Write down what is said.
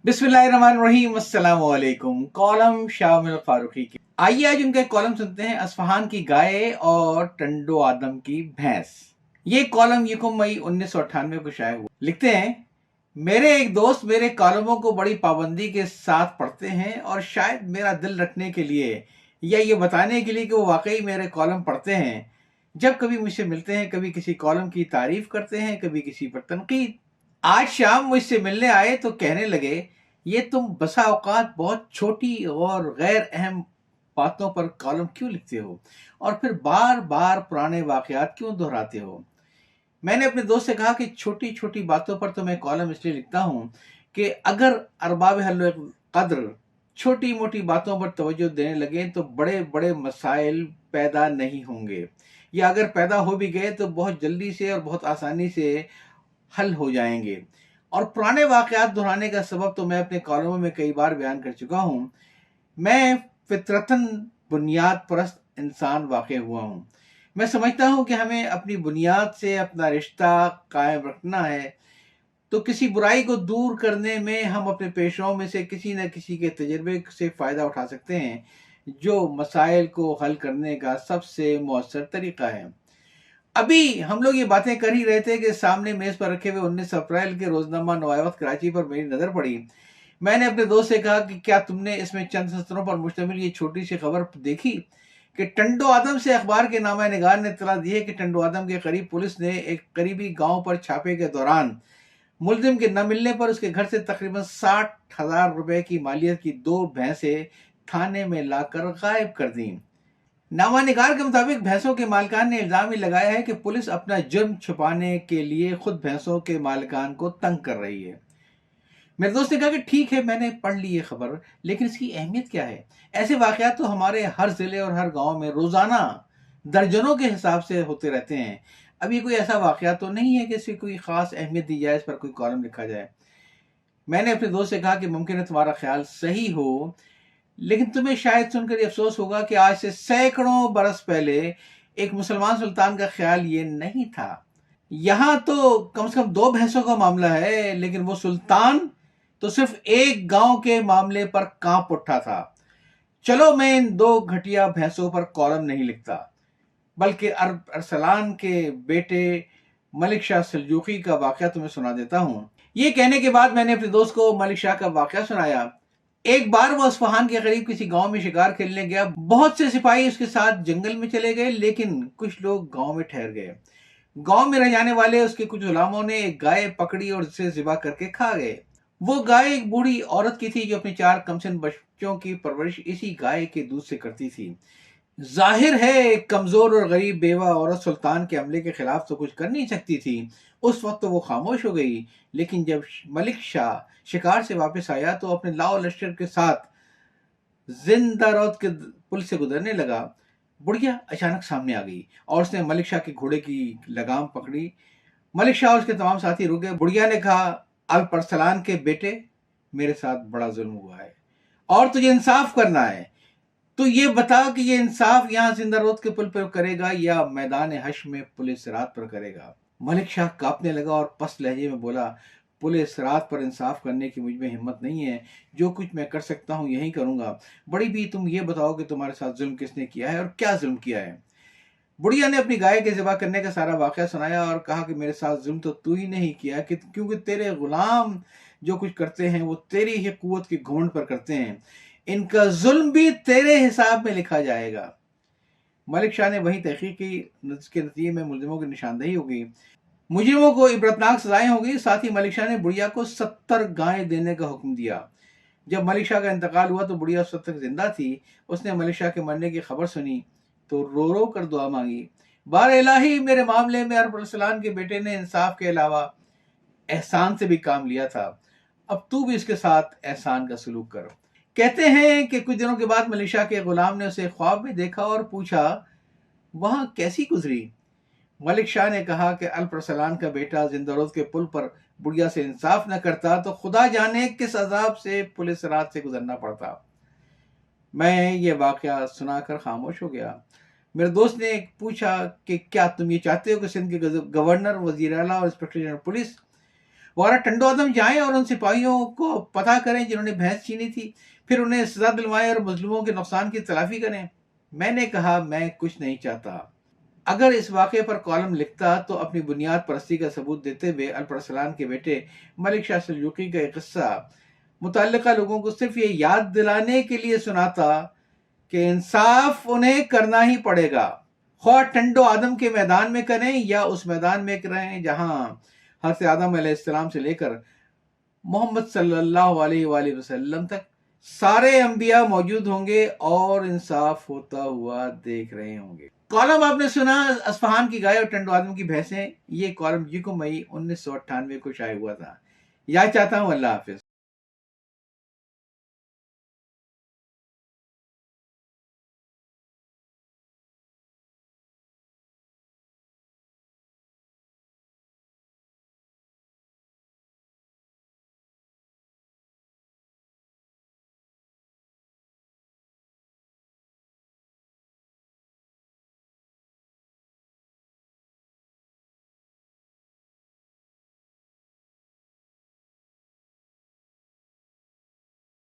बिस्मिल्लाहिर्रहमानिर्रहीम, अस्सलाम वालेकुम। कॉलम शामिल फारूकी की। आइए आज उनका एक कॉलम सुनते हैं, असफहान की गाय और टंडो आदम की भैंस। ये कॉलम यकम मई 1998 को शाया हुआ। लिखते हैं, मेरे एक दोस्त मेरे कॉलमों को बड़ी पाबंदी के साथ पढ़ते हैं और शायद मेरा दिल रखने के लिए या ये बताने के लिए कि वो वाकई मेरे कॉलम पढ़ते हैं, जब कभी मुझसे मिलते हैं, कभी किसी कॉलम की तारीफ करते हैं, कभी किसी पर तनकीद। आज शाम मुझसे मिलने आए तो कहने लगे, ये तुम बसा औकात बहुत छोटी और गैर अहम बातों पर कॉलम क्यों लिखते हो और फिर बार बार पुराने वाकयात क्यों दोहराते हो। मैंने अपने दोस्त से कहा कि छोटी छोटी बातों पर तो मैं कॉलम इसलिए लिखता हूँ कि अगर अरबाब हल कद्र छोटी मोटी बातों पर तवज्जो देने लगे तो बड़े बड़े मसाइल पैदा नहीं होंगे, या अगर पैदा हो भी गए तो बहुत जल्दी से और बहुत आसानी से हल हो जाएंगे। और पुराने वाकयात दोहराने का सबब तो मैं अपने कॉलमों में कई बार बयान कर चुका हूँ। मैं फितरतन बुनियाद परस्त इंसान वाक़ हुआ हूँ। मैं समझता हूँ कि हमें अपनी बुनियाद से अपना रिश्ता कायम रखना है, तो किसी बुराई को दूर करने में हम अपने पेशरों में से किसी न किसी के तजर्बे से फ़ायदा उठा सकते हैं, जो मसाइल को हल करने का सबसे मौसर तरीक़ा है। अभी हम लोग ये बातें कर ही रहे थे कि सामने मेज पर रखे हुए 19 अप्रैल के रोजनामा नवाए वक्त कराची पर मेरी नजर पड़ी। मैंने अपने दोस्त से कहा कि क्या तुमने इसमें चंद सत्रों पर मुश्तमिल ये छोटी सी खबर देखी कि टंडो आदम से अखबार के नामा निगार ने इत्तला दी है कि टंडो आदम के करीब पुलिस ने एक करीबी गांव पर छापे के दौरान मुलजिम के न मिलने पर उसके घर से तकरीबन 60,000 रुपए की मालियत की 2 भैंसें थाने में लाकर गायब कर दी। नामानिगार के मुताबिक भैंसों के मालिकान ने इल्जाम ही लगाया है कि पुलिस अपना जुर्म छुपाने के लिए खुद भैंसों के मालिकान को तंग कर रही है। मेरे दोस्त ने कहा कि ठीक है, मैंने पढ़ ली ये खबर, लेकिन इसकी अहमियत क्या है? ऐसे वाकयात तो हमारे हर जिले और हर गांव में रोजाना दर्जनों के हिसाब से होते रहते हैं। अब ये कोई ऐसा वाकया तो नहीं है कि इसकी कोई खास अहमियत दी जाए, इस पर कोई कॉलम लिखा जाए। मैंने अपने दोस्त से कहा कि मुमकिन है तुम्हारा ख्याल सही हो, लेकिन तुम्हें शायद सुनकर अफसोस होगा कि आज से सैकड़ों बरस पहले एक मुसलमान सुल्तान का ख्याल ये नहीं था। यहाँ तो कम से कम 2 भैंसों का मामला है, लेकिन वो सुल्तान तो सिर्फ एक गांव के मामले पर कांप उठा था। चलो, मैं इन 2 घटिया भैंसों पर कॉलम नहीं लिखता, बल्कि अरसलान के बेटे मलिक शाह सल्जूकी का वाकया तुम्हें सुना देता हूँ। ये कहने के बाद मैंने अपने दोस्त को मलिक शाह का वाकया सुनाया। एक बार वो असफहान के करीब किसी गांव में शिकार खेलने गया। बहुत से सिपाही उसके साथ जंगल में चले गए, लेकिन कुछ लोग गांव में ठहर गए। गांव में रह जाने वाले उसके कुछ गुलामों ने एक गाय पकड़ी और उसे ज़िबा करके खा गए। वो गाय एक बूढ़ी औरत की थी जो अपनी 4 कमसिन बच्चों की परवरिश इसी गाय के दूध से करती थी। जाहिर है एक कमजोर और गरीब बेवा औरत सुल्तान के हमले के खिलाफ तो कुछ कर नहीं सकती थी। उस वक्त तो वो खामोश हो गई, लेकिन जब मलिक शाह शिकार से वापस आया तो अपने लाओ लश्कर के साथ जिंदा रौत के पुल से गुजरने लगा। बुढ़िया अचानक सामने आ गई और उसने मलिक शाह के घोड़े की लगाम पकड़ी। मलिक शाह और उसके तमाम साथी रुक गए। बुढ़िया ने कहा, अल परसलान के बेटे, मेरे साथ बड़ा जुल्म हुआ है और तुझे इंसाफ करना है। तो ये बता कि ये इंसाफ यहाँ जिंदा रोड के पुल पर करेगा या मैदान हश में पुलिस रात पर करेगा। मलिक शाह कांपने लगा और पस्त लहजे में बोला, पुलिस रात पर इंसाफ करने की मुझ में हिम्मत नहीं है। जो कुछ मैं कर सकता हूँ यही करूंगा। बड़ी भी, तुम ये बताओ कि तुम्हारे साथ जुल्म किसने किया है और क्या जुल्म किया है। बुढ़िया ने अपनी गाय के ज़िबा करने का सारा वाकया सुनाया और कहा कि मेरे साथ जुल्म तो तू ही नहीं किया, कि क्योंकि तेरे गुलाम जो कुछ करते हैं वो तेरी ही कुव्वत के घमंड पर करते हैं। इनका जुल्म भी तेरे हिसाब में लिखा जाएगा। मलिक शाह ने वही तहकीक की, जिसके नतीजे में मुलजिमों की निशानदेही हो गई, मुजरिमों को इबरतनाक सजाएं हो गई। साथ ही मलिक शाह ने बुढ़िया को 70 गायें देने का हुक्म दिया। जब मलिक शाह का इंतकाल हुआ तो बुढ़िया उस वक्त तक जिंदा थी। उसने मलिक शाह के मरने की खबर सुनी तो रो रो कर दुआ मांगी, बार इलाही, मेरे मामले में अरसलान के बेटे ने इंसाफ के अलावा एहसान से भी काम लिया था। अब तू भी इसके साथ एहसान का सलूक कर। कहते हैं कि कुछ दिनों के बाद मलिक शाह के गुलाम ने उसे ख्वाब में देखा और पूछा, वहां कैसी गुजरी। मलिक शाह ने कहा कि अल-परसलान का बेटा जिंदारोद के पुल पर बुढ़िया से इंसाफ न करता तो खुदा जाने किस अजाब से पुलिस रात से गुजरना पड़ता। मैं ये वाकया सुनाकर खामोश हो गया। मेरे दोस्त ने पूछा कि क्या तुम ये चाहते हो कि सिंध के गवर्नर, वजीर आला और इंस्पेक्टर जनरल पुलिस वगैरह टंडो आदम जाएं और उन सिपाहियों को पता करें जिन्होंने भैंस छीनी थी, फिर उन्हें सजा दिलवाएं और मजलूमों के नुकसान की तलाफी करें। मैंने कहा मैं कुछ नहीं चाहता। अगर इस वाक़े पर कॉलम लिखता तो अपनी बुनियाद परस्ती का सबूत देते हुए अल्परसलान के बेटे मलिक शाह सल्जूकी का एक किस्सा मुतल्लिका लोगों को सिर्फ ये याद दिलाने के लिए सुनाता कि इंसाफ उन्हें करना ही पड़ेगा, ख्वाह टंडो आदम के मैदान में करें या उस मैदान में करें जहां हज़रत आदम अलैहिस्सलाम से लेकर मोहम्मद सल्लल्लाहु अलैहि वसल्लम तक सारे अंबिया मौजूद होंगे और इंसाफ होता हुआ देख रहे होंगे। कॉलम आपने सुना अस्फहान की गाय और टंडो आदम की भैंसें। ये कॉलम 19 मई 1998 को शाये हुआ था। याद चाहता हूँ। अल्लाह हाफिज।